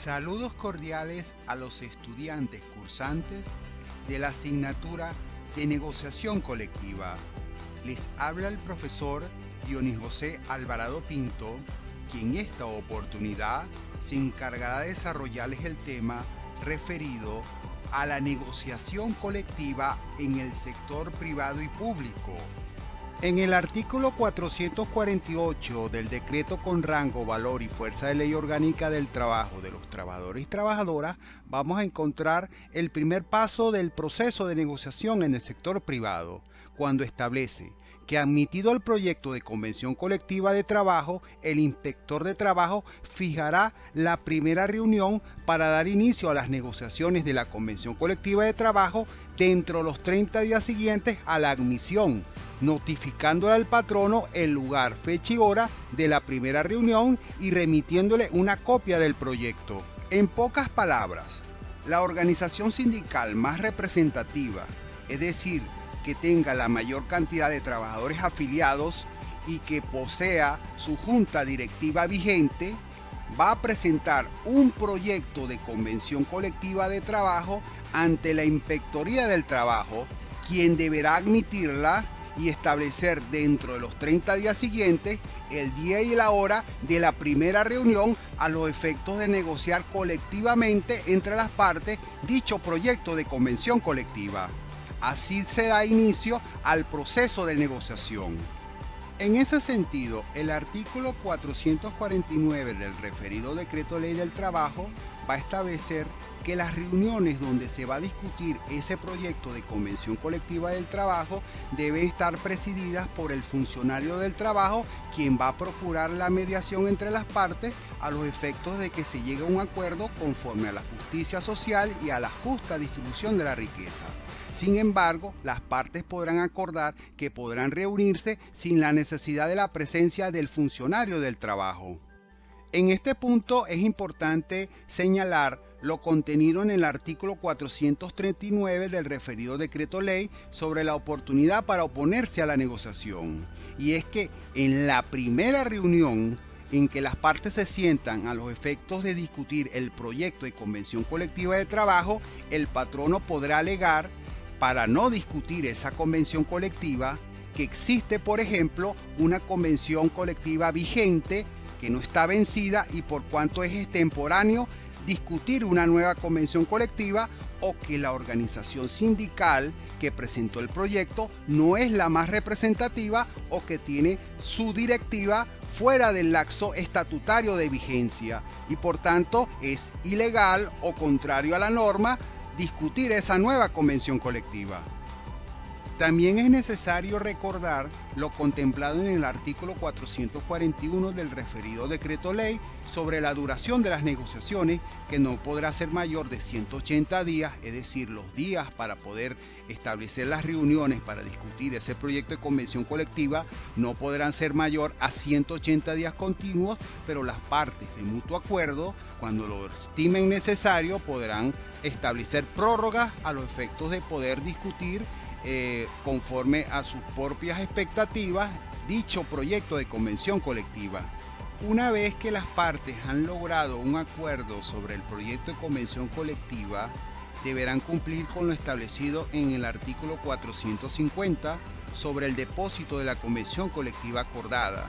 Saludos cordiales a los estudiantes cursantes de la asignatura de negociación colectiva. Les habla el profesor Dionis José Alvarado Pinto, quien en esta oportunidad se encargará de desarrollarles el tema referido a la negociación colectiva en el sector privado y público. En el artículo 448 del decreto con rango, valor y fuerza de ley orgánica del trabajo de los trabajadores y trabajadoras, vamos a encontrar el primer paso del proceso de negociación en el sector privado, cuando establece que, admitido el proyecto de convención colectiva de trabajo, el inspector de trabajo fijará la primera reunión para dar inicio a las negociaciones de la convención colectiva de trabajo dentro de los 30 días siguientes a la admisión, notificándole al patrono el lugar, fecha y hora de la primera reunión y remitiéndole una copia del proyecto. En pocas palabras, la organización sindical más representativa, es decir, que tenga la mayor cantidad de trabajadores afiliados y que posea su junta directiva vigente, va a presentar un proyecto de convención colectiva de trabajo ante la Inspectoría del Trabajo, quien deberá admitirla y establecer dentro de los 30 días siguientes el día y la hora de la primera reunión a los efectos de negociar colectivamente entre las partes dicho proyecto de convención colectiva. Así se da inicio al proceso de negociación. En ese sentido, el artículo 449 del referido Decreto Ley del Trabajo va a establecer que las reuniones donde se va a discutir ese proyecto de convención colectiva del trabajo deben estar presididas por el funcionario del trabajo, quien va a procurar la mediación entre las partes a los efectos de que se llegue a un acuerdo conforme a la justicia social y a la justa distribución de la riqueza. Sin embargo, las partes podrán acordar que podrán reunirse sin la necesidad de la presencia del funcionario del trabajo. En este punto es importante señalar lo contenido en el artículo 439 del referido decreto ley sobre la oportunidad para oponerse a la negociación. Y es que en la primera reunión en que las partes se sientan a los efectos de discutir el proyecto de convención colectiva de trabajo, el patrono podrá alegar, para no discutir esa convención colectiva, que existe, por ejemplo, una convención colectiva vigente que no está vencida y por cuanto es extemporáneo discutir una nueva convención colectiva, o que la organización sindical que presentó el proyecto no es la más representativa o que tiene su directiva fuera del lapso estatutario de vigencia y por tanto es ilegal o contrario a la norma discutir esa nueva convención colectiva. También es necesario recordar lo contemplado en el artículo 441 del referido decreto ley sobre la duración de las negociaciones, que no podrá ser mayor de 180 días, es decir, los días para poder establecer las reuniones para discutir ese proyecto de convención colectiva no podrán ser mayor a 180 días continuos, pero las partes de mutuo acuerdo, cuando lo estimen necesario, podrán establecer prórrogas a los efectos de poder discutir conforme a sus propias expectativas dicho proyecto de convención colectiva. Una vez que las partes han logrado un acuerdo sobre el proyecto de convención colectiva, deberán cumplir con lo establecido en el artículo 450 sobre el depósito de la convención colectiva acordada,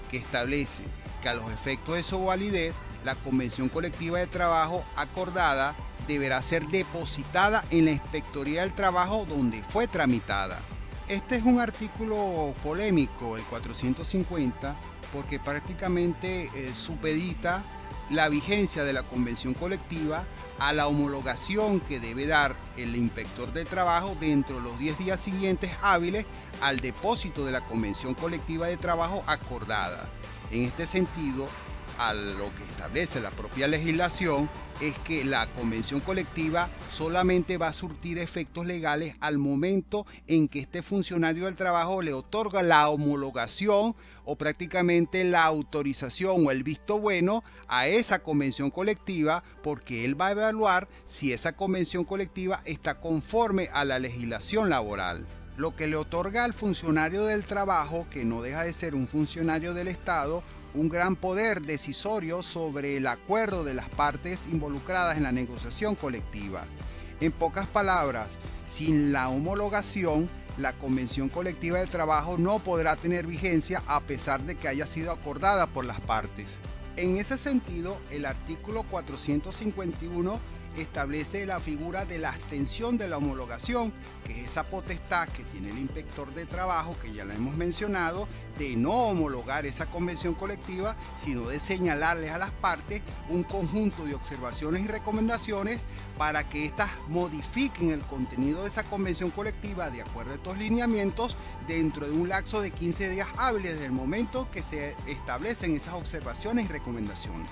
que establece que a los efectos de su validez, la convención colectiva de trabajo acordada deberá ser depositada en la Inspectoría del Trabajo donde fue tramitada. Este es un artículo polémico, el 450, porque prácticamente supedita la vigencia de la convención colectiva a la homologación que debe dar el inspector de trabajo dentro de los 10 días siguientes hábiles al depósito de la convención colectiva de trabajo acordada. En este sentido, a lo que establece la propia legislación es que la convención colectiva solamente va a surtir efectos legales al momento en que este funcionario del trabajo le otorga la homologación o prácticamente la autorización o el visto bueno a esa convención colectiva, porque él va a evaluar si esa convención colectiva está conforme a la legislación laboral. Lo que le otorga al funcionario del trabajo, que no deja de ser un funcionario del Estado, un gran poder decisorio sobre el acuerdo de las partes involucradas en la negociación colectiva. En pocas palabras, sin la homologación, la Convención Colectiva del Trabajo no podrá tener vigencia a pesar de que haya sido acordada por las partes. En ese sentido, el artículo 451 establece la figura de la abstención de la homologación, que es esa potestad que tiene el inspector de trabajo, que ya la hemos mencionado, de no homologar esa convención colectiva, sino de señalarles a las partes un conjunto de observaciones y recomendaciones para que éstas modifiquen el contenido de esa convención colectiva de acuerdo a estos lineamientos dentro de un lapso de 15 días hábiles desde el momento que se establecen esas observaciones y recomendaciones.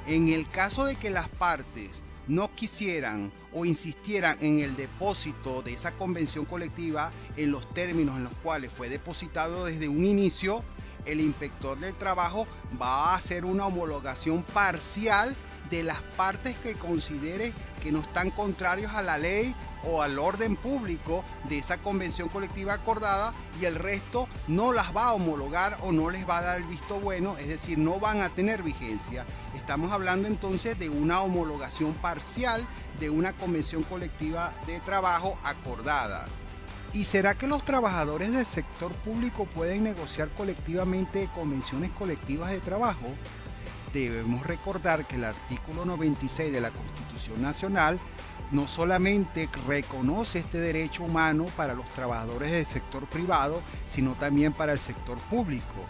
En el caso de que las partes no quisieran o insistieran en el depósito de esa convención colectiva en los términos en los cuales fue depositado desde un inicio, el inspector del trabajo va a hacer una homologación parcial de las partes que considere que no están contrarios a la ley o al orden público de esa convención colectiva acordada, y el resto no las va a homologar o no les va a dar el visto bueno, es decir, no van a tener vigencia. Estamos hablando entonces de una homologación parcial de una convención colectiva de trabajo acordada. ¿Y será que los trabajadores del sector público pueden negociar colectivamente convenciones colectivas de trabajo? Debemos recordar que el artículo 96 de la Constitución Nacional no solamente reconoce este derecho humano para los trabajadores del sector privado, sino también para el sector público.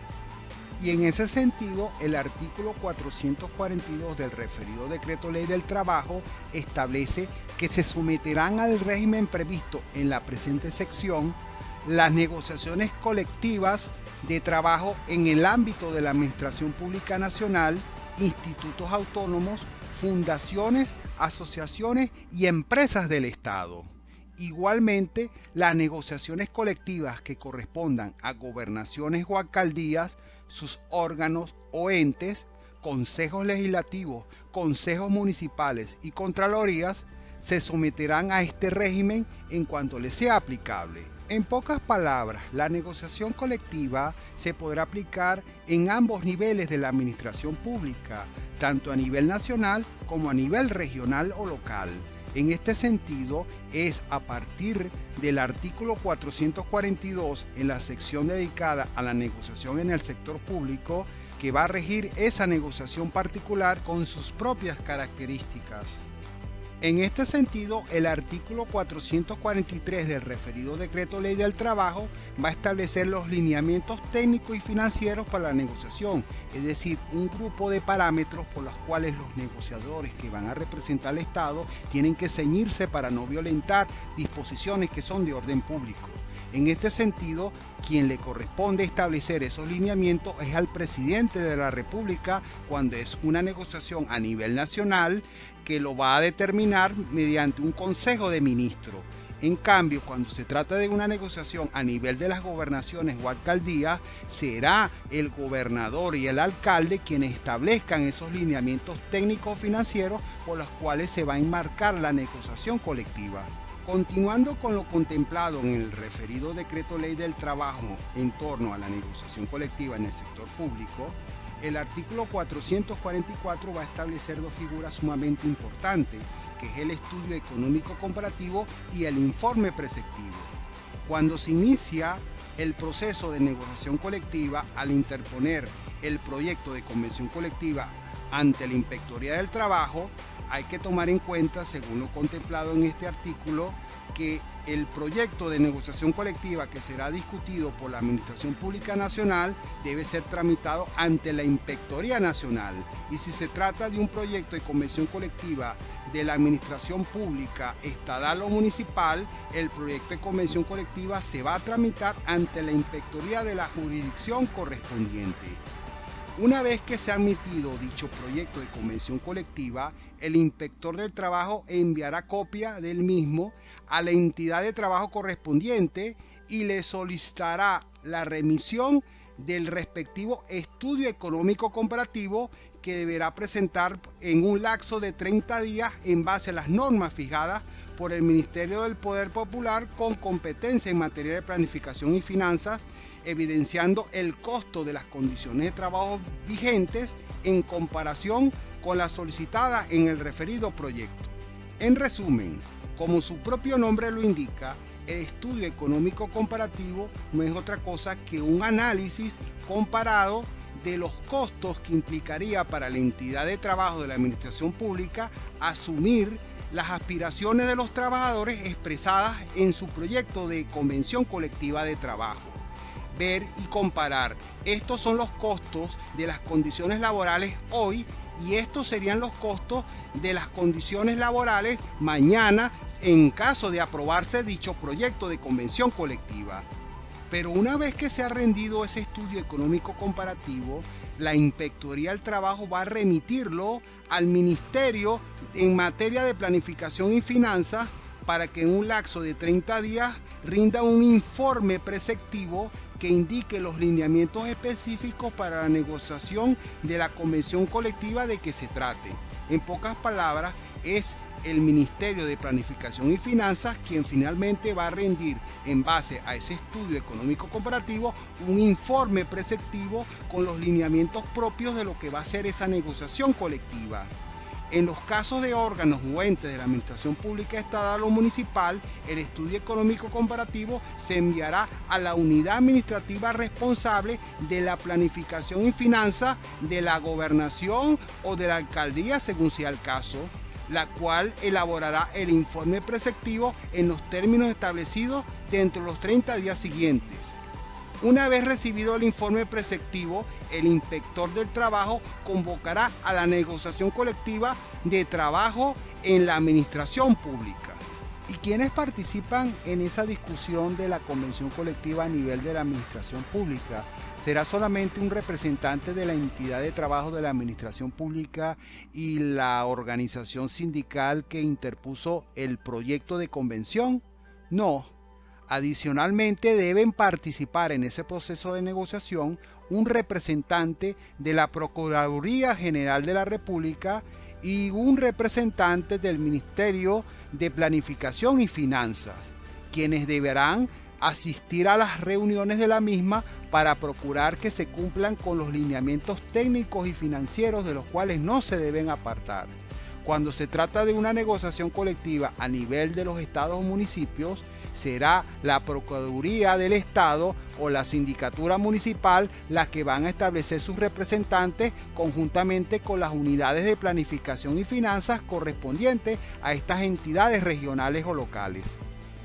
Y en ese sentido, el artículo 442 del referido Decreto Ley del Trabajo establece que se someterán al régimen previsto en la presente sección las negociaciones colectivas de trabajo en el ámbito de la Administración Pública Nacional, institutos autónomos, fundaciones, asociaciones y empresas del Estado. Igualmente, las negociaciones colectivas que correspondan a gobernaciones o alcaldías, sus órganos o entes, consejos legislativos, consejos municipales y contralorías se someterán a este régimen en cuanto les sea aplicable. En pocas palabras, la negociación colectiva se podrá aplicar en ambos niveles de la administración pública, tanto a nivel nacional como a nivel regional o local. En este sentido, es a partir del artículo 442 en la sección dedicada a la negociación en el sector público que va a regir esa negociación particular con sus propias características. En este sentido, el artículo 443 del referido Decreto Ley del Trabajo va a establecer los lineamientos técnicos y financieros para la negociación, es decir, un grupo de parámetros por los cuales los negociadores que van a representar al Estado tienen que ceñirse para no violentar disposiciones que son de orden público. En este sentido, quien le corresponde establecer esos lineamientos es al presidente de la República cuando es una negociación a nivel nacional, que lo va a determinar mediante un consejo de ministros. En cambio, cuando se trata de una negociación a nivel de las gobernaciones o alcaldías, será el gobernador y el alcalde quienes establezcan esos lineamientos técnicos financieros por los cuales se va a enmarcar la negociación colectiva. Continuando con lo contemplado en el referido Decreto Ley del Trabajo en torno a la negociación colectiva en el sector público, el artículo 444 va a establecer dos figuras sumamente importantes, que es el estudio económico comparativo y el informe preceptivo. Cuando se inicia el proceso de negociación colectiva, al interponer el proyecto de convención colectiva ante la Inspectoría del Trabajo, hay que tomar en cuenta, según lo contemplado en este artículo, que el proyecto de negociación colectiva que será discutido por la Administración Pública Nacional debe ser tramitado ante la Inspectoría Nacional, y si se trata de un proyecto de convención colectiva de la Administración Pública Estatal o Municipal, el proyecto de convención colectiva se va a tramitar ante la Inspectoría de la jurisdicción correspondiente. Una vez que se ha emitido dicho proyecto de convención colectiva, el inspector del trabajo enviará copia del mismo a la entidad de trabajo correspondiente y le solicitará la remisión del respectivo estudio económico comparativo, que deberá presentar en un lapso de 30 días en base a las normas fijadas por el Ministerio del Poder Popular con competencia en materia de planificación y finanzas, evidenciando el costo de las condiciones de trabajo vigentes en comparación con las solicitadas en el referido proyecto. En resumen, como su propio nombre lo indica, el estudio económico comparativo no es otra cosa que un análisis comparado de los costos que implicaría para la entidad de trabajo de la administración pública asumir las aspiraciones de los trabajadores expresadas en su proyecto de convención colectiva de trabajo. Ver y comparar, estos son los costos de las condiciones laborales hoy y estos serían los costos de las condiciones laborales mañana en caso de aprobarse dicho proyecto de convención colectiva. Pero una vez que se ha rendido ese estudio económico comparativo, la Inspectoría del Trabajo va a remitirlo al Ministerio en materia de planificación y finanzas para que en un lapso de 30 días rinda un informe preceptivo que indique los lineamientos específicos para la negociación de la convención colectiva de que se trate. En pocas palabras, es el Ministerio de Planificación y Finanzas quien finalmente va a rendir, en base a ese estudio económico comparativo, un informe preceptivo con los lineamientos propios de lo que va a ser esa negociación colectiva. En los casos de órganos o entes de la administración pública estatal o municipal, el estudio económico comparativo se enviará a la unidad administrativa responsable de la planificación y finanzas de la gobernación o de la alcaldía, según sea el caso, la cual elaborará el informe preceptivo en los términos establecidos dentro de los 30 días siguientes. Una vez recibido el informe preceptivo, el inspector del trabajo convocará a la negociación colectiva de trabajo en la administración pública. ¿Y quiénes participan en esa discusión de la convención colectiva a nivel de la administración pública? Será solamente un representante de la entidad de trabajo de la administración pública y la organización sindical que interpuso el proyecto de convención. No. Adicionalmente deben participar en ese proceso de negociación un representante de la Procuraduría General de la República y un representante del Ministerio de Planificación y Finanzas, quienes deberán asistir a las reuniones de la misma para procurar que se cumplan con los lineamientos técnicos y financieros de los cuales no se deben apartar. Cuando se trata de una negociación colectiva a nivel de los estados o municipios, será la Procuraduría del Estado o la Sindicatura Municipal las que van a establecer sus representantes conjuntamente con las unidades de planificación y finanzas correspondientes a estas entidades regionales o locales.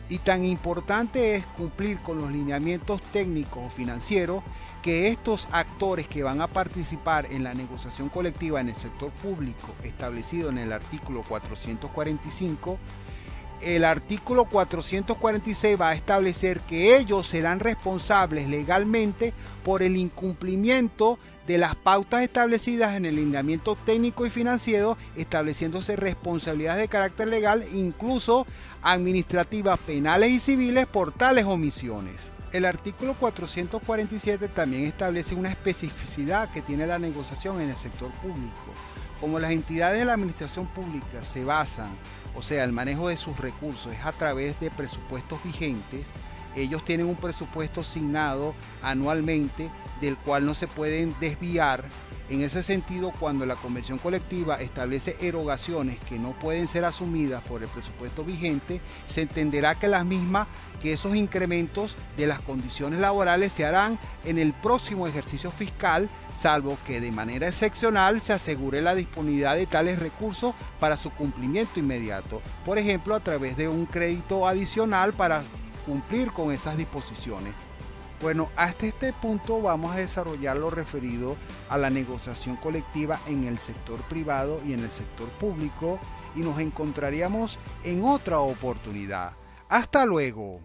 Y tan importante es cumplir con los lineamientos técnicos o financieros que estos actores que van a participar en la negociación colectiva en el sector público establecido en el artículo 445, el artículo 446 va a establecer que ellos serán responsables legalmente por el incumplimiento de las pautas establecidas en el lineamiento técnico y financiero, estableciéndose responsabilidades de carácter legal, incluso administrativas, penales y civiles por tales omisiones. El artículo 447 también establece una especificidad que tiene la negociación en el sector público. Como las entidades de la administración pública se basan, o sea, el manejo de sus recursos es a través de presupuestos vigentes, ellos tienen un presupuesto asignado anualmente del cual no se pueden desviar. En ese sentido, cuando la convención colectiva establece erogaciones que no pueden ser asumidas por el presupuesto vigente, se entenderá que esos incrementos de las condiciones laborales se harán en el próximo ejercicio fiscal, salvo que de manera excepcional se asegure la disponibilidad de tales recursos para su cumplimiento inmediato, por ejemplo a través de un crédito adicional para cumplir con esas disposiciones. Bueno, hasta este punto vamos a desarrollar lo referido a la negociación colectiva en el sector privado y en el sector público y nos encontraríamos en otra oportunidad. ¡Hasta luego!